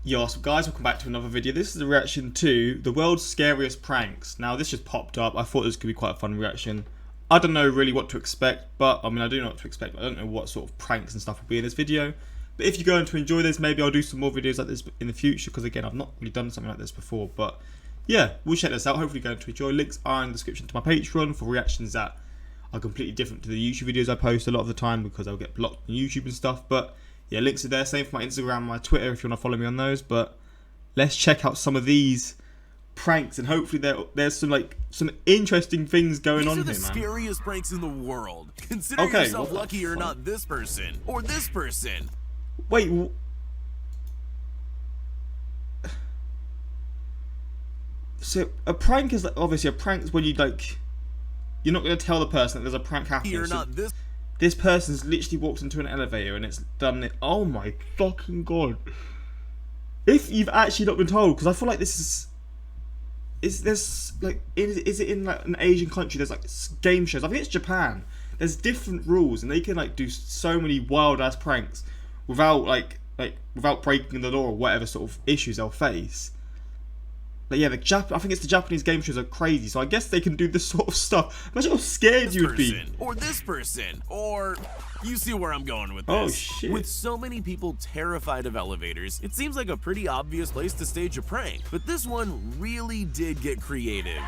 Yo, so guys, welcome back to another video. This is a reaction to the world's scariest pranks. Now, this just popped up. I thought this could be quite a fun reaction. I don't know really what to expect, but I mean, I do know what to expect, but I don't know what sort of pranks and stuff will be in this video. But if you're going to enjoy this, maybe I'll do some more videos like this in the future, because again, I've not really done something like this before. But yeah, we'll check this out. Hopefully you're going to enjoy. Links are in the description to my Patreon for reactions that are completely different to the YouTube videos I post a lot of the time, because I'll get blocked on YouTube and stuff. But yeah, links are there. Same for my Instagram, my Twitter, if you want to follow me on those. But let's check out some of these pranks, and hopefully there's some interesting things going on here, man. These are the scariest pranks in the world. Consider yourself lucky you're not this person or this person. Wait. So a prank is obviously a prank is when you're not going to tell the person that there's a prank happening. You're not this. This person's literally walked into an elevator and it's done it. Oh my fucking god! If you've actually not been told, because I feel like this is it in like an Asian country? There's like game shows. I think it's Japan. There's different rules, and they can like do so many wild ass pranks without without breaking the law or whatever sort of issues they'll face. But yeah, I think it's the Japanese game shows are crazy, so I guess they can do this sort of stuff. Imagine how scared you would be. Or this person, or you see where I'm going with this. Oh shit. With so many people terrified of elevators, it seems like a pretty obvious place to stage a prank. But this one really did get creative.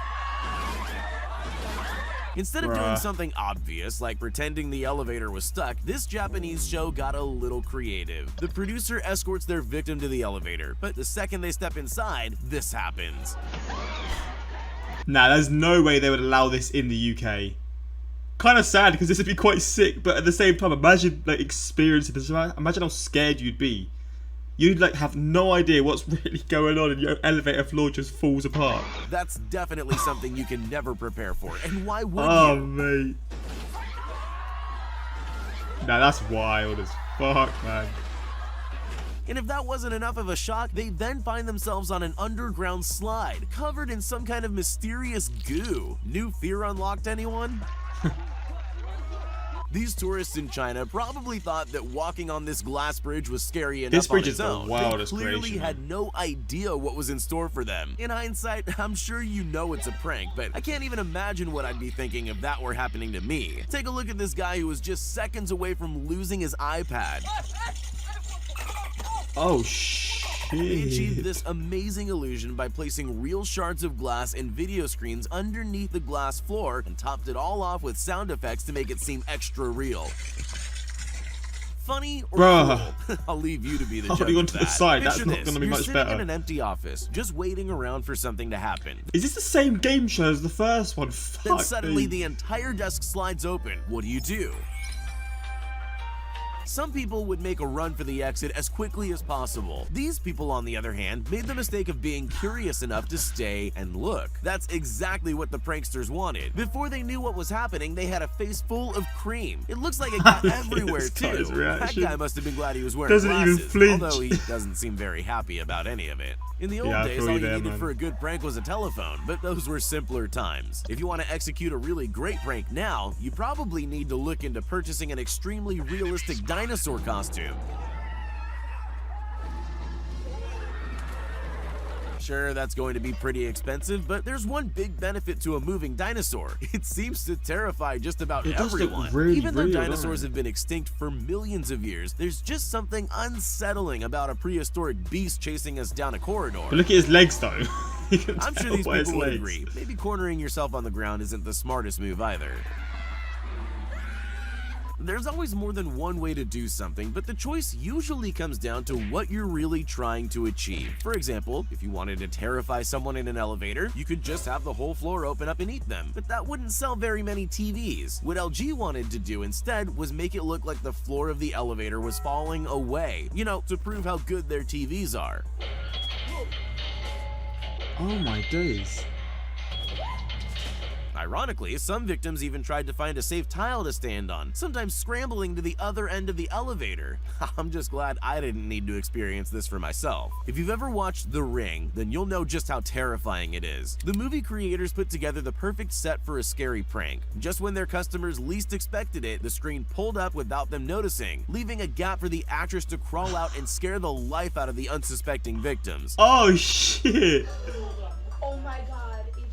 Instead of doing something obvious, like pretending the elevator was stuck, this Japanese show got a little creative. The producer escorts their victim to the elevator, but the second they step inside, this happens. Nah, there's no way they would allow this in the UK. Kind of sad, because this would be quite sick, but at the same time, imagine like experiencing this. Imagine how scared you'd be. You'd like have no idea what's really going on, and your elevator floor just falls apart. That's definitely something you can never prepare for, and why would you? Oh mate. Nah, that's wild as fuck, man. And if that wasn't enough of a shock, they then find themselves on an underground slide, covered in some kind of mysterious goo. New fear unlocked, anyone? These tourists in China probably thought that walking on this glass bridge was scary enough. This bridge on is its the own. wildest They clearly creation, had no idea what was in store for them. In hindsight, I'm sure you know it's a prank, but I can't even imagine what I'd be thinking if that were happening to me. Take a look at this guy who was just seconds away from losing his iPad. Oh shit. They achieved this amazing illusion by placing real shards of glass and video screens underneath the glass floor, and topped it all off with sound effects to make it seem extra real. Funny or cool? I'll leave you to be the judge Holding of onto that. the side, that's Picture not this. going to be You're much sitting better. in an empty office, just waiting around for something to happen. Is this the same game show as the first one? Then Fuck suddenly me. the entire desk slides open. What do? Some people would make a run for the exit as quickly as possible. These people, on the other hand, made the mistake of being curious enough to stay and look. That's exactly what the pranksters wanted. Before they knew what was happening, they had a face full of cream. It looks like it got everywhere too. That guy must have been glad he was wearing glasses, even flinch. although he doesn't seem very happy about any of it. In the old days, all you needed for a good prank was a telephone, but those were simpler times. If you want to execute a really great prank now, you probably need to look into purchasing an extremely realistic dinosaur costume. Sure, that's going to be pretty expensive, but there's one big benefit to a moving dinosaur. It seems to terrify just about everyone. Even though dinosaurs have been extinct for millions of years, there's just something unsettling about a prehistoric beast chasing us down a corridor. But look at his legs though. I'm sure these people would agree. Maybe cornering yourself on the ground isn't the smartest move either. There's always more than one way to do something, but the choice usually comes down to what you're really trying to achieve. For example, if you wanted to terrify someone in an elevator, you could just have the whole floor open up and eat them, but that wouldn't sell very many TVs. What LG wanted to do instead was make it look like the floor of the elevator was falling away, you know, to prove how good their TVs are. Oh my days. Ironically, some victims even tried to find a safe tile to stand on, sometimes scrambling to the other end of the elevator. I'm just glad I didn't need to experience this for myself. If you've ever watched The Ring, then you'll know just how terrifying it is. The movie creators put together the perfect set for a scary prank. Just when their customers least expected it, the screen pulled up without them noticing, leaving a gap for the actress to crawl out and scare the life out of the unsuspecting victims. Oh shit! Oh my god, Adriana.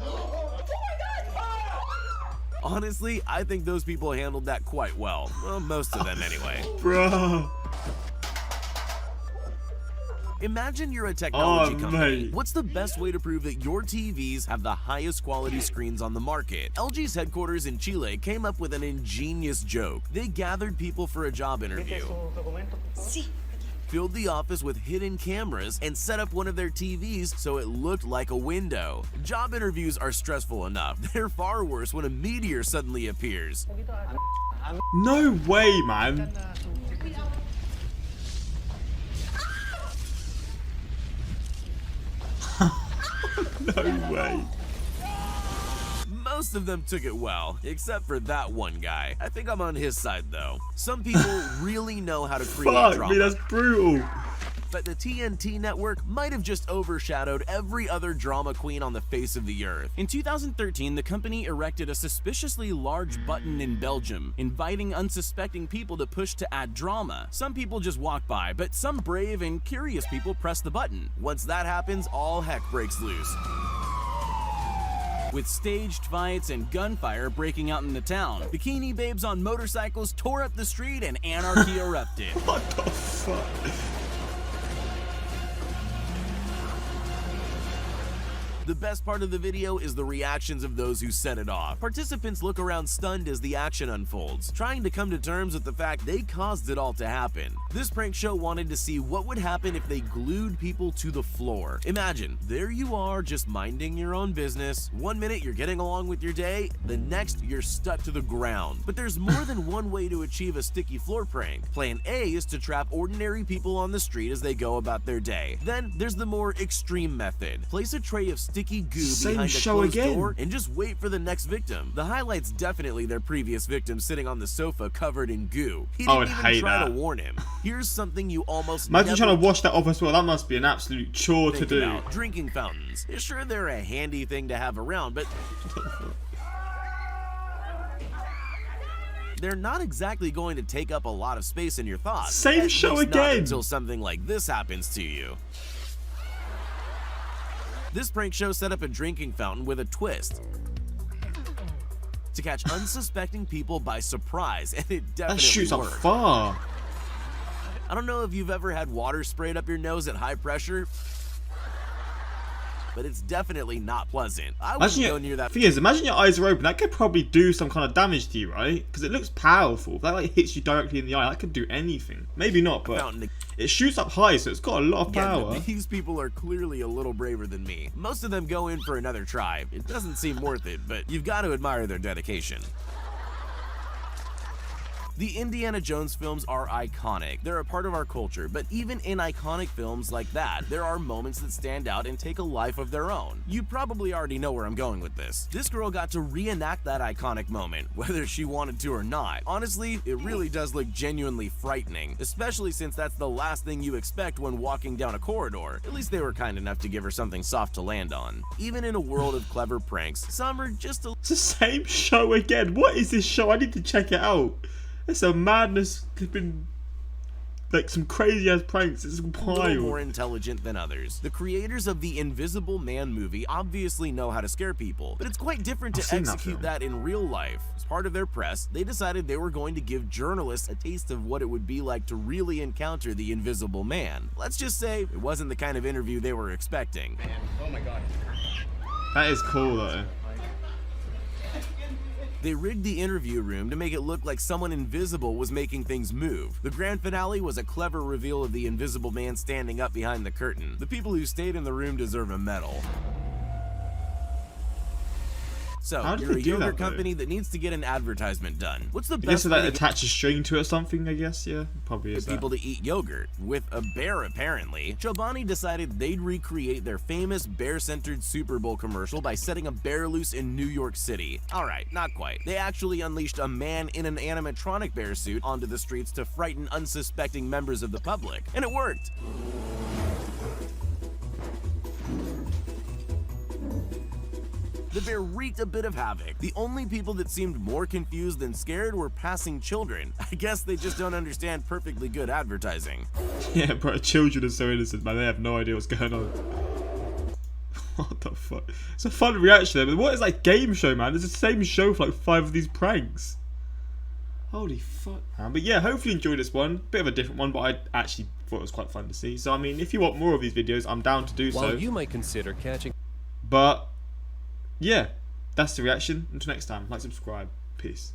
Oh my god! Honestly, I think those people handled that quite well. Well, most of them anyway. Bro. Imagine you're a technology company. Mate. What's the best way to prove that your TVs have the highest quality screens on the market? LG's headquarters in Chile came up with an ingenious joke. They gathered people for a job interview, filled the office with hidden cameras, and set up one of their TVs so it looked like a window. Job interviews are stressful enough. They're far worse when a meteor suddenly appears. No way, man. No way. Most of them took it well, except for that one guy. I think I'm on his side though. Some people really know how to create Fuck drama. me, that's brutal. But the TNT network might have just overshadowed every other drama queen on the face of the earth. In 2013, the company erected a suspiciously large button in Belgium, inviting unsuspecting people to push to add drama. Some people just walk by, but some brave and curious people press the button. Once that happens, all heck breaks loose, with staged fights and gunfire breaking out in the town. Bikini babes on motorcycles tore up the street and anarchy erupted. What the fuck? The best part of the video is the reactions of those who set it off. Participants look around stunned as the action unfolds, trying to come to terms with the fact they caused it all to happen. This prank show wanted to see what would happen if they glued people to the floor. Imagine, there you are just minding your own business. 1 minute you're getting along with your day, the next you're stuck to the ground. But there's more than one way to achieve a sticky floor prank. Plan A is to trap ordinary people on the street as they go about their day. Then there's the more extreme method. Place a tray of sticky goo behind a closed door and just wait for the next victim. The highlight's definitely their previous victim sitting on the sofa covered in goo. He didn't even try to warn him. Here's something you almost Imagine trying to wash that off as well. That must be an absolute chore to do. About drinking fountains. Sure, they're a handy thing to have around, but they're not exactly going to take up a lot of space in your thoughts. Same show Not again. until something like this happens to you. This prank show set up a drinking fountain with a twist to catch unsuspecting people by surprise, and it definitely That shoots up worked. far. I don't know if you've ever had water sprayed up your nose at high pressure, but it's definitely not pleasant. I wouldn't go near that. Thing is, imagine your eyes are open. That could probably do some kind of damage to you, right? Because it looks powerful. If that like hits you directly in the eye, that could do anything. Maybe not, but it shoots up high, so it's got a lot of power. These people are clearly a little braver than me. Most of them go in for another try. It doesn't seem worth it, but you've got to admire their dedication. The Indiana Jones films are iconic. They're a part of our culture, but even in iconic films like that, there are moments that stand out and take a life of their own. You probably already know where I'm going with this. This girl got to reenact that iconic moment, whether she wanted to or not. Honestly, it really does look genuinely frightening, especially since that's the last thing you expect when walking down a corridor. At least they were kind enough to give her something soft to land on. Even in a world of clever pranks, some are just a It's the same show again. What is this show? I need to check it out. It's a madness, flipping, like some crazy ass pranks. It's little wild. more intelligent than others. The creators of the Invisible Man movie obviously know how to scare people, but it's quite different to execute that in real life. As part of their press, they decided they were going to give journalists a taste of what it would be like to really encounter the Invisible Man. Let's just say it wasn't the kind of interview they were expecting. Man, oh my god. That is cool though. They rigged the interview room to make it look like someone invisible was making things move. The grand finale was a clever reveal of the Invisible Man standing up behind the curtain. The people who stayed in the room deserve a medal. So, How do you're they a do yogurt that, though? company that needs to get an advertisement done. What's the I guess best they way like to get attach a string to it or something, I guess, yeah. Probably is that. people to eat yogurt? With a bear, apparently. Chobani decided they'd recreate their famous bear-centered Super Bowl commercial by setting a bear loose in New York City. Alright, not quite. They actually unleashed a man in an animatronic bear suit onto the streets to frighten unsuspecting members of the public. And it worked! The bear wreaked a bit of havoc. The only people that seemed more confused than scared were passing children. I guess they just don't understand perfectly good advertising. Yeah, bro, children are so innocent, man. They have no idea what's going on. What the fuck? It's a fun reaction there, but what is that game show, man? It's the same show for like 5 of these pranks. Holy fuck, man. But yeah, hopefully you enjoyed this one. Bit of a different one, but I actually thought it was quite fun to see. So, I mean, if you want more of these videos, I'm down to do so. While you might consider catching... But, yeah, that's the reaction. Until next time, like, subscribe. Peace.